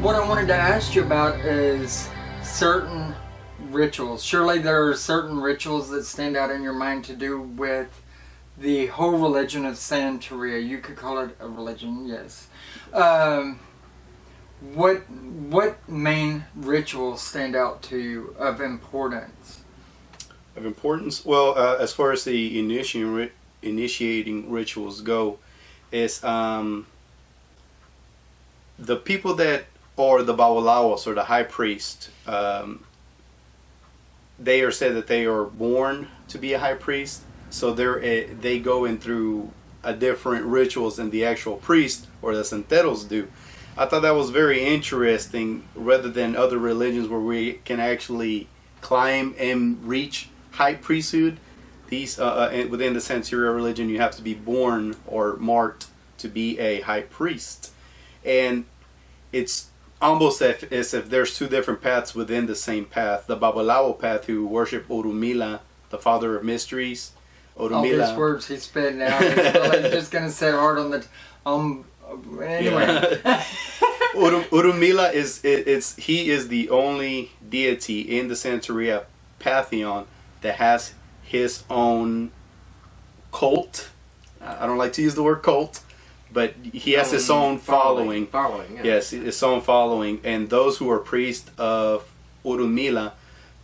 what I wanted to ask you about is certain rituals. Surely there are certain rituals that stand out in your mind to do with the whole religion of Santeria. You could call it a religion, yes. What main rituals stand out to you of importance? Of importance? Well, as far as the initiating rituals go, is the people that are the babalaos or the high priest. They are said that they are born to be a high priest, so they go in through a different rituals than the actual priest or the santeros do. I thought that was very interesting, rather than other religions where we can actually climb and reach high priesthood. These within the Santeria religion, you have to be born or marked to be a high priest, and it's almost as if there's two different paths within the same path. The Babalao path, who worship Orunmila, the father of mysteries. Orunmila. All these words he's spitting out, I'm just gonna say hard on the anyway. Yeah. Orunmila is the only deity in the Santeria pantheon that has his own cult. I don't like to use the word cult, but he has his own following. Yeah. Yes, his own following. And those who are priests of Orunmila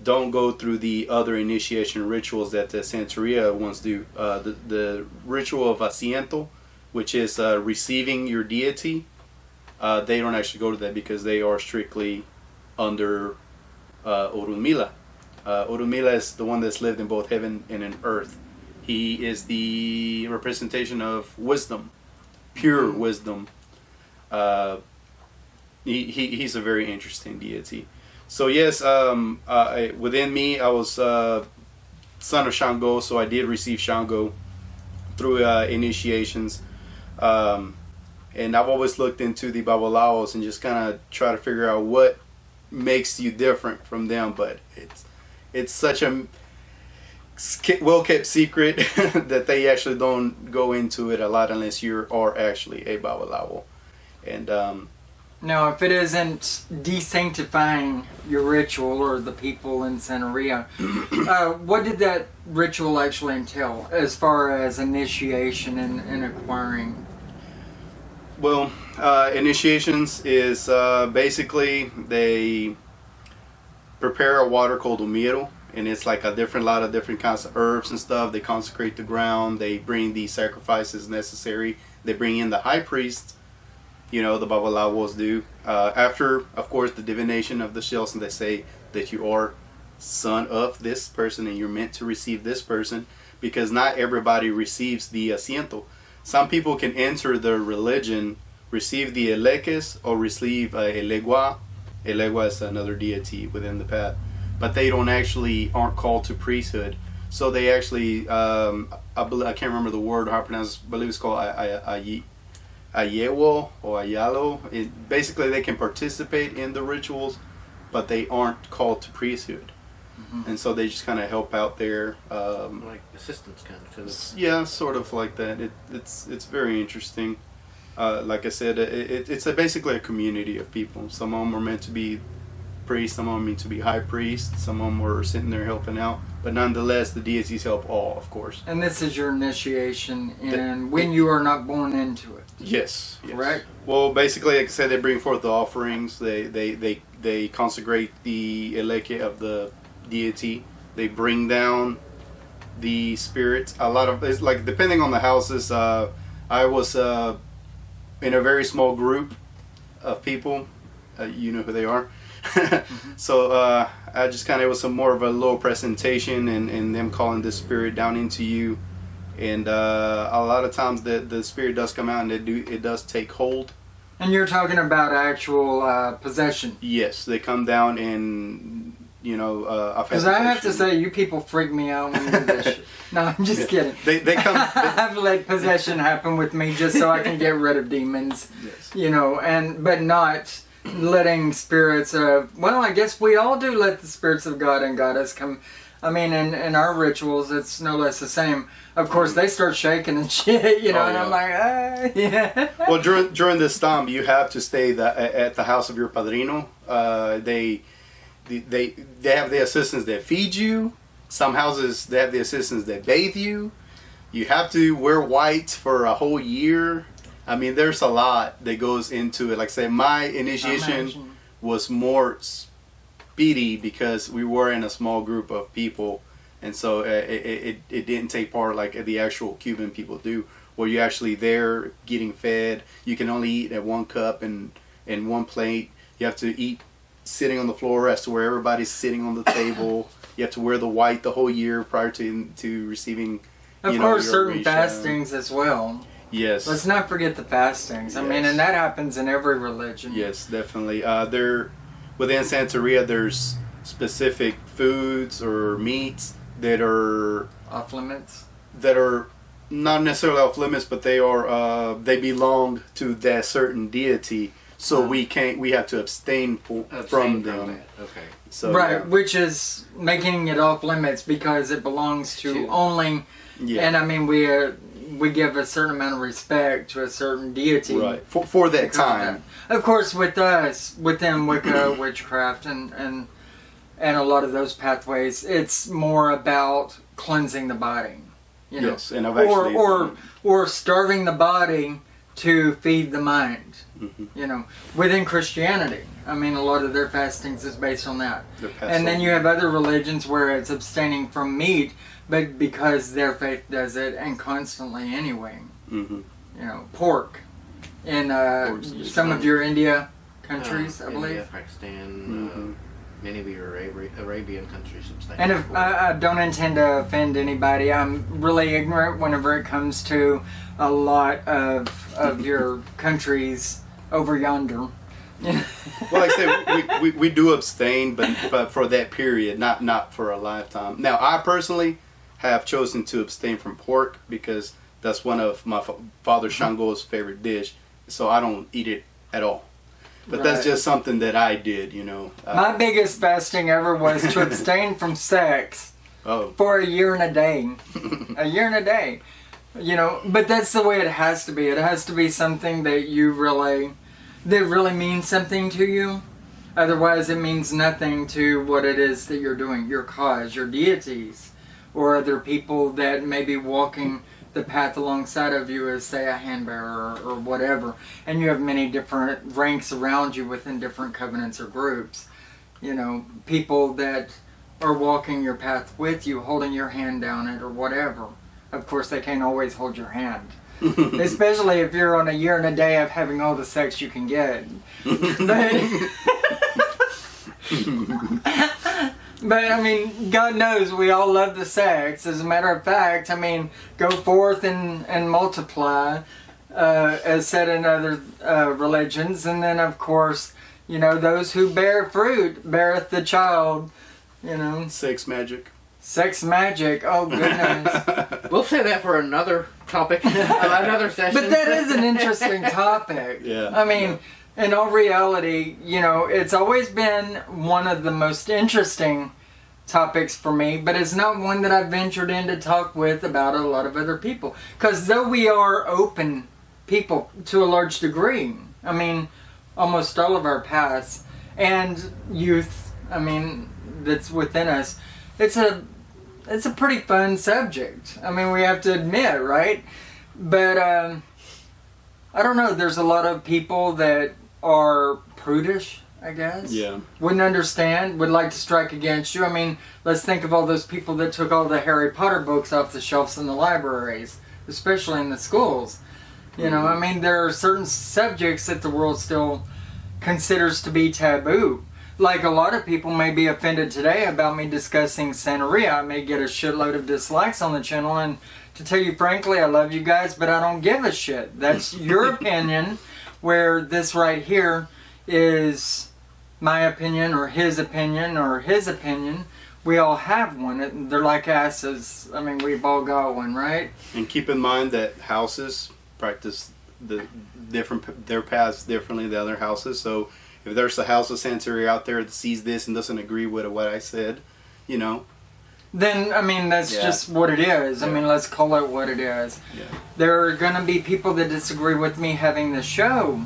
don't go through the other initiation rituals that the Santeria ones do. The ritual of asiento, which is receiving your deity, they don't actually go to that because they are strictly under Orunmila. Orunmila is the one that's lived in both heaven and in earth. He is the representation of wisdom, pure wisdom. He's a very interesting deity. So yes, within me, I was son of Shango, so I did receive Shango through initiations. And I've always looked into the Babalaos and just kind of try to figure out what makes you different from them. But it's such a well-kept secret that they actually don't go into it a lot unless you are actually a Babalao. And now, if it isn't desanctifying your ritual or the people in Santeria, what did that ritual actually entail as far as initiation and acquiring? Well, initiations is basically they prepare a water called umiro, and it's like lot of different kinds of herbs and stuff. They consecrate the ground. They bring the sacrifices necessary. They bring in the high priest. The Babalaos do. After, of course, the divination of the shells, and they say that you are son of this person and you're meant to receive this person, because not everybody receives the asiento. Some people can enter the religion, receive the eleques, or receive elegua. Elegua is another deity within the path, but they aren't called to priesthood. So they actually, I can't remember the word, how to pronounce it, I believe it's called Ayewo or Ayalo. Basically, they can participate in the rituals, but they aren't called to priesthood. Mm-hmm. And so they just kind of help out there. Like assistants kind of. Yeah, sort of like that. It's very interesting. Like I said, it's basically a community of people. Some of them are meant to be priests, some of them meant to be high priests, some of them were sitting there helping out. But nonetheless, the deities help all, of course. And this is your initiation, and when you are not born into it. Yes. Right. Well, basically, like I said, they bring forth the offerings. They consecrate the eleke of the deity. They bring down the spirits. It's like depending on the houses. I was in a very small group of people. You know who they are. Mm-hmm. So I just kind of, it was more of a low presentation and them calling the spirit down into you. And a lot of times the spirit does come out and it does take hold. And you're talking about actual possession. Yes, they come down and, because I have to say, you people freak me out when you do this shit. No, I'm just kidding. They come. I've let possession happen with me just so I can get rid of demons. Yes. But not letting spirits of, well, I guess we all do let the spirits of God and Goddess come I mean, in our rituals, it's no less the same. Of course, they start shaking and shit, you know, Oh, and I'm like, yeah. Well, during this time, you have to stay at the house of your padrino. They have the assistants that feed you. Some houses, they have the assistants that bathe you. You have to wear white for a whole year. I mean, there's a lot that goes into it. Like I said, my initiation was more speedy because we were in a small group of people, and so it didn't take part like the actual Cuban people do, where you're actually there getting fed. You can only eat at one cup and one plate. You have to eat sitting on the floor as to where everybody's sitting on the table. You have to wear the white the whole year prior to receiving. Of course, certain fastings as well. Yes. Let's not forget the fastings. I mean, and that happens in every religion. Yes, definitely. Within Santeria, there's specific foods or meats that are off limits. That are not necessarily off limits, but they are they belong to that certain deity. So we have to abstain from them. Okay. So, right, yeah. which is making it off limits because it belongs to only. Yeah. And I mean, we give a certain amount of respect to a certain deity. Right. For that time. Of course, with us, within Wicca, Witchcraft, and a lot of those pathways, it's more about cleansing the body. You know? Yes, and I've actually or starving the body to feed the mind. Mm-hmm. You know, within Christianity, I mean, a lot of their fastings is based on that. And then you have other religions where it's abstaining from meat, but because their faith does it, and constantly anyway. Mm-hmm. You know, pork in some of your India countries, I believe. India, Pakistan, many of your Arabian countries. And if I don't intend to offend anybody, I'm really ignorant whenever it comes to a lot of your countries over yonder. Well, like I said, we do abstain, but for that period, not for a lifetime. Now, I personally have chosen to abstain from pork because that's one of my father Shango's favorite dish, so I don't eat it at all. But that's just something that I did, you know. My biggest fasting ever was to abstain from sex for a year and a day. A year and a day. You know, but that's the way it has to be. It has to be something that that really means something to you. Otherwise, it means nothing to what it is that you're doing, your cause, your deities, or other people that may be walking the path alongside of you as, say, a hand-bearer or whatever. And you have many different ranks around you within different covenants or groups. You know, people that are walking your path with you, holding your hand down it or whatever. Of course, they can't always hold your hand. Especially if you're on a year and a day of having all the sex you can get. But I mean, God knows we all love the sex. As a matter of fact, I mean, go forth and multiply, as said in other religions. And then, of course, you know, those who bear fruit beareth the child, you know. Sex magic. Sex magic, oh goodness. We'll say that for another topic, another session. But that is an interesting topic. Yeah. I mean, in all reality, you know, it's always been one of the most interesting topics for me, but it's not one that I've ventured in to talk with about a lot of other people. Because though we are open people to a large degree, I mean, almost all of our paths and youth, I mean, that's within us, it's a pretty fun subject. I mean, we have to admit, right? But I don't know, there's a lot of people that are prudish, I guess. Yeah. Wouldn't understand, would like to strike against you. I mean, let's think of all those people that took all the Harry Potter books off the shelves in the libraries, especially in the schools. You know, I mean, there are certain subjects that the world still considers to be taboo. Like a lot of people may be offended today about me discussing Santeria. I may get a shitload of dislikes on the channel, and to tell you frankly, I love you guys, but I don't give a shit. That's your opinion, where this right here is my opinion or his opinion. We all have one. They're like asses. I mean, we've all got one, right? And keep in mind that houses practice their paths differently than other houses. So if there's a house of Santeria out there that sees this and doesn't agree with what I said, you know, then I mean that's Yeah. just what it is. I Yeah. mean, let's call it what it is. Yeah. There are going to be people that disagree with me having the show,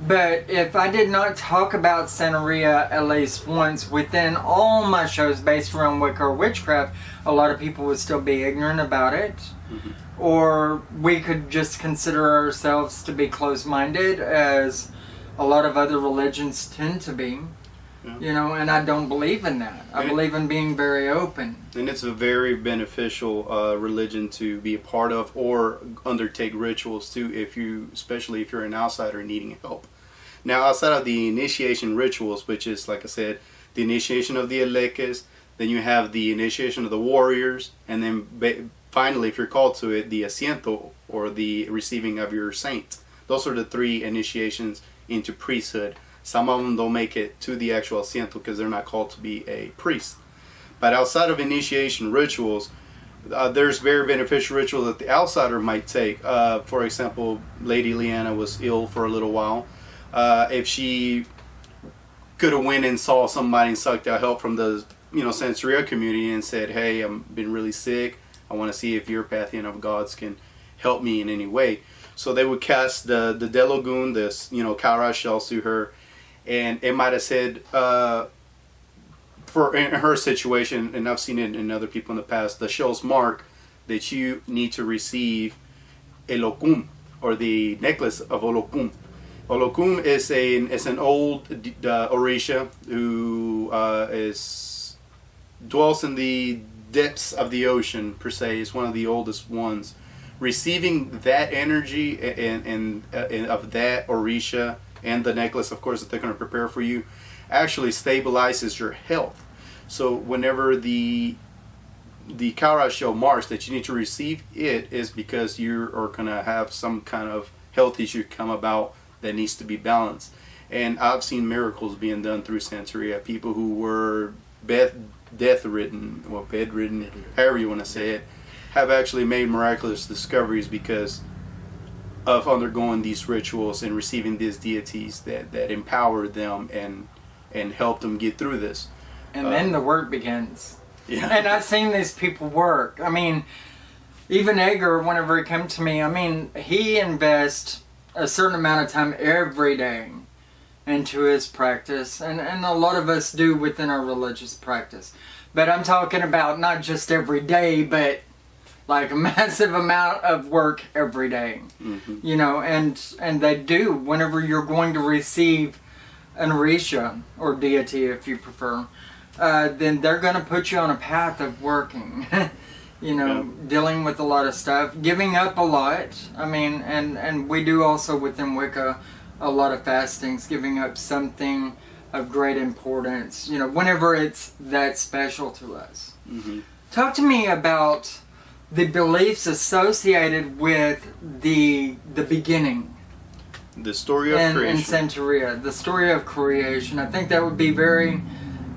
but if I did not talk about Santeria at least once within all my shows based around Wicca or Witchcraft, a lot of people would still be ignorant about it. Mhm. Or we could just consider ourselves to be closed-minded, as a lot of other religions tend to be. Yeah. You know, and I don't believe in that. I And believe in being very open. And it's a very beneficial religion to be a part of or undertake rituals too, especially if you're an outsider needing help. Now, outside of the initiation rituals, which is, like I said, the initiation of the Elekes, then you have the initiation of the warriors, and then finally, if you're called to it, the asiento, or the receiving of your saint. Those are the 3 initiations into priesthood. Some of them don't make it to the actual asiento because they're not called to be a priest. But outside of initiation rituals, there's very beneficial rituals that the outsider might take. For example, Lady Leeanna was ill for a little while. If she could have went and saw somebody and sucked out help from the Santeria community and said, "Hey, I've been really sick. I want to see if your pantheon of gods can help me in any way." So they would cast the Delogun, this Kara shells to her, and it might have said, in her situation, and I've seen it in other people in the past, the shells mark that you need to receive Elokum, or the necklace of Olokum. Olokum is an old Orisha who dwells in the depths of the ocean, per se. Is one of the oldest ones. Receiving that energy and of that Orisha and the necklace, of course, that they're going to prepare for you, actually stabilizes your health. So whenever the Kara shell marks that you need to receive it, is because you are going to have some kind of health issue come about that needs to be balanced. And I've seen miracles being done through Santeria. People who were death-ridden, or bedridden, however you want to say it, have actually made miraculous discoveries because of undergoing these rituals and receiving these deities that empower them and help them get through this. And then the work begins. Yeah. And I've seen these people work. I mean, even Edgar, whenever he came to me, I mean, he invests a certain amount of time every day into his practice. And a lot of us do within our religious practice. But I'm talking about not just every day, but like a massive amount of work every day. Mm-hmm. You know, and they do. Whenever you're going to receive an Orisha, or deity if you prefer, then they're going to put you on a path of working. Dealing with a lot of stuff, giving up a lot. I mean, and we do also within Wicca a lot of fastings, giving up something of great importance, whenever it's that special to us. Mm-hmm. Talk to me about the beliefs associated with the beginning. The story of In creation. Santeria, the story of creation. I think that would be very,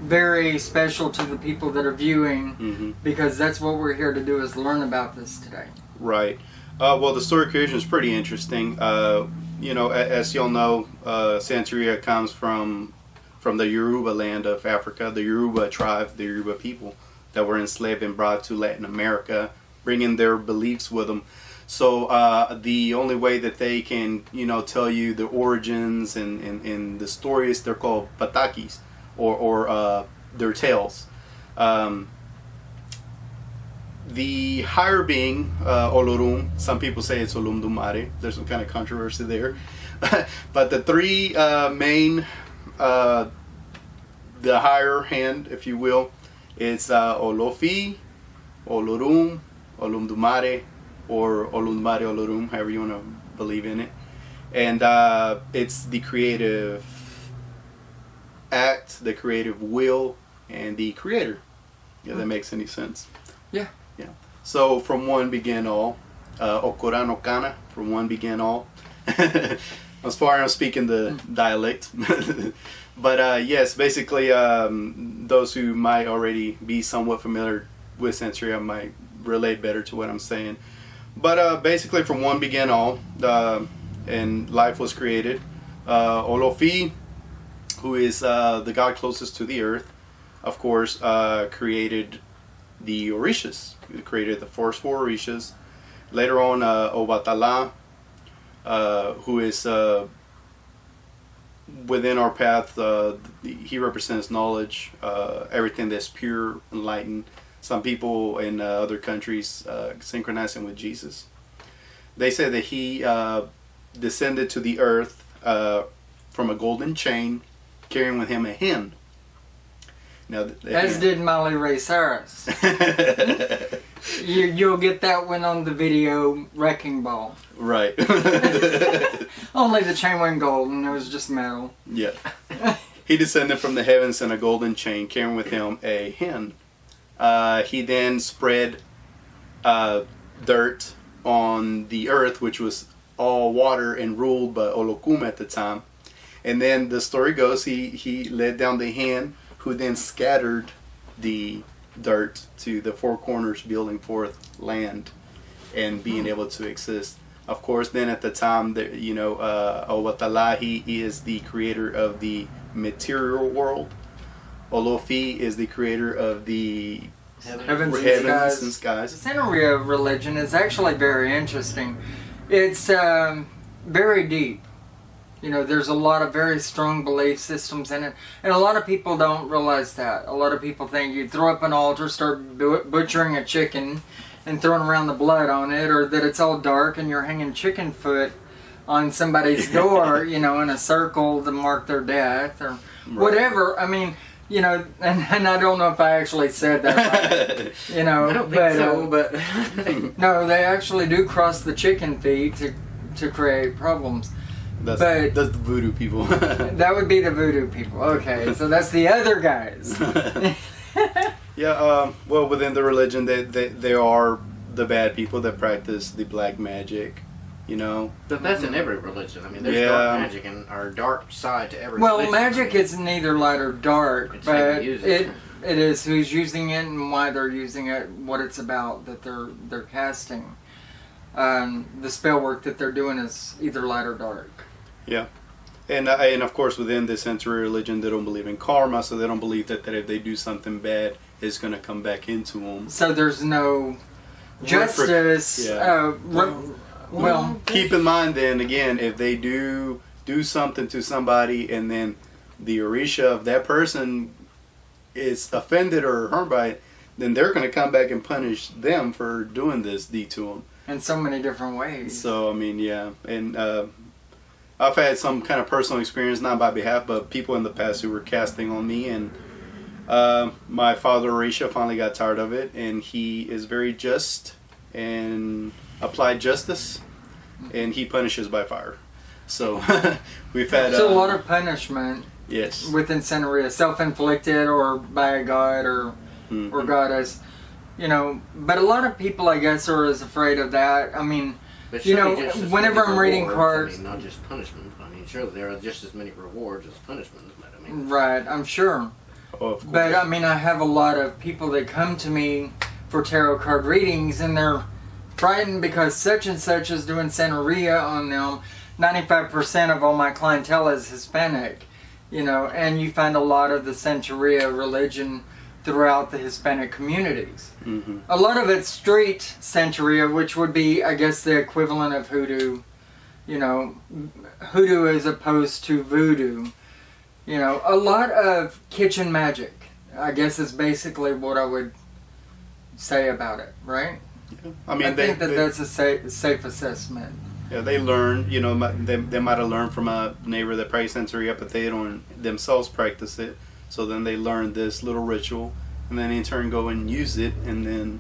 very special to the people that are viewing, Mm-hmm. because that's what we're here to do, is learn about this today. Right. Well, the story of creation is pretty interesting. As y'all know, Santeria comes from the Yoruba land of Africa, the Yoruba tribe, the Yoruba people that were enslaved and brought to Latin America, bringing their beliefs with them. So the only way that they can, tell you the origins and the stories, they're called patakis, or their tales. The higher being, Olorum, some people say it's Olumdumare. There's some kind of controversy there. But the 3 main, the higher hand, if you will, it's Olofi, Olorum, Olumdumare, or Olumdumare Olorum, however you want to believe in it. And it's the creative act, the creative will, and the creator. If that makes any sense. Yeah. Yeah. So from one began all. Okorano Kana, from one began all. As far as I'm speaking the dialect. But yes, basically those who might already be somewhat familiar with Santeria might relate better to what I'm saying. But basically from one began all, and life was created. Olofi, who is the god closest to the earth, of course, created the Orishas. He created the first 4 Orishas. Later on, Obatala, who is within our path, he represents knowledge, everything that's pure, enlightened. Some people in other countries synchronize him with Jesus. They say that he descended to the earth from a golden chain, carrying with him a hen. Now, As did Molly Ray Cyrus. You'll get that one on the video Wrecking Ball. Right. Only the chain wasn't golden, it was just metal. Yeah. He descended from the heavens in a golden chain, carrying with him a hen. He then spread dirt on the earth, which was all water and ruled by Olokuma at the time. And then the story goes, he led down the hen, who then scattered the dirt to the 4 corners, building forth land and being able to exist. Of course, then at the time, Owatala, he is the creator of the material world. Olofi is the creator of the Heavens and The skies. Santeria religion is actually very interesting. It's very deep. You know, there's a lot of very strong belief systems in it. And a lot of people don't realize that. A lot of people think you throw up an altar, start butchering a chicken and throwing around the blood on it, or that it's all dark and you're hanging chicken foot on somebody's door, in a circle to mark their death or whatever. I mean, and I don't know if I actually said that right, I don't think so, but no, they actually do cross the chicken feet to create problems. That's the voodoo people. That would be the voodoo people. Okay, so that's the other guys. Yeah, well, within the religion, they are the bad people that practice the black magic, But that's in every religion. I mean, there's dark magic and our dark side to every religion. Well, magic is neither light or dark, It's how but you use it. it is who's using it and why they're using it, what it's about that they're casting. The spell work that they're doing is either light or dark. Yeah. And of course, within the Santeria religion, they don't believe in karma, so they don't believe that if they do something bad, it's going to come back into them. So there's no justice. Yeah. Well, Keep in mind, then, again, if they do something to somebody and then the Orisha of that person is offended or hurt by it, then they're going to come back and punish them for doing this deed to them. in so many different ways. So, I mean, yeah. And I've had some kind of personal experience, not by behalf, but people in the past who were casting on me. And my father, Orisha, finally got tired of it. And he is very just and applied justice. And he punishes by fire. So, we've had... There's a lot of punishment yes. within Santeria, self-inflicted or by a god or goddess. But a lot of people, I guess, are as afraid of that. I mean... But whenever I'm reading cards... I mean, not just punishment. I mean, surely there are just as many rewards as punishments. But I mean, right, I'm sure. Oh, of course. But, I mean, I have a lot of people that come to me for tarot card readings, and they're frightened because such and such is doing Santeria on them. 95% of all my clientele is Hispanic, and you find a lot of the Santeria religion throughout the Hispanic communities. Mm-hmm. A lot of it's street Santeria, which would be, I guess, the equivalent of hoodoo. Hoodoo as opposed to voodoo. A lot of kitchen magic, I guess, is basically what I would say about it, right? Yeah. I mean, I think that's a safe assessment. Yeah, they learn, they might have learned from a neighbor that practiced Santeria, but they don't themselves practice it. So then they learn this little ritual, and then in turn go and use it, and then,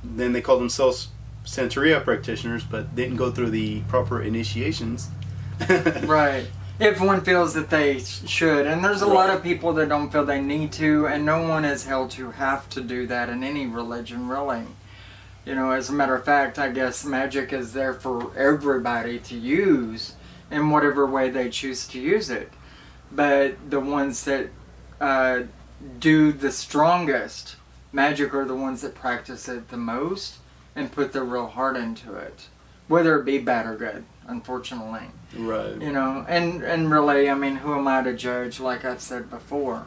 then they call themselves Santeria practitioners, but didn't go through the proper initiations. Right. If one feels that they should. And there's a lot of people that don't feel they need to, and no one is held to have to do that in any religion, really. As a matter of fact, I guess magic is there for everybody to use in whatever way they choose to use it. But the ones that do the strongest magic are the ones that practice it the most and put their real heart into it, whether it be bad or good, unfortunately. Right. And really, I mean, who am I to judge, like I've said before?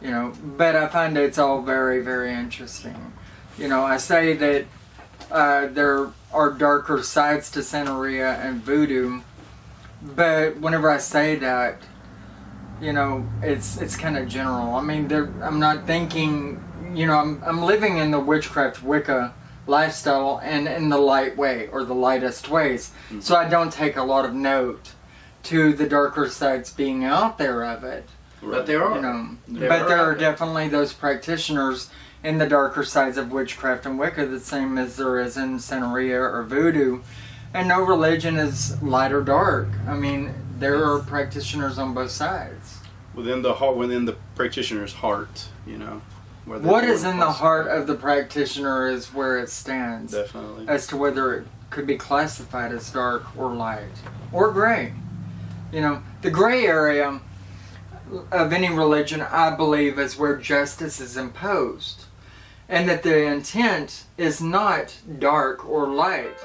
You know, but I find it's all very, very interesting. You know, I say that there are darker sides to Santeria and voodoo, but whenever I say that, you know, it's kind of general. I mean, I'm not thinking, you know, I'm living in the witchcraft Wicca lifestyle and in the light way, or the lightest ways. Mm-hmm. So I don't take a lot of note to the darker sides being out there of it. But there are. You know, but there are definitely those practitioners in the darker sides of witchcraft and Wicca, the same as there is in Santeria or voodoo. And no religion is light or dark. I mean, there are practitioners on both sides. Within the practitioner's heart, you know. What is in the heart of the practitioner is where it stands. Definitely. As to whether it could be classified as dark or light or gray. You know, the gray area of any religion, I believe, is where justice is imposed. And that the intent is not dark or light.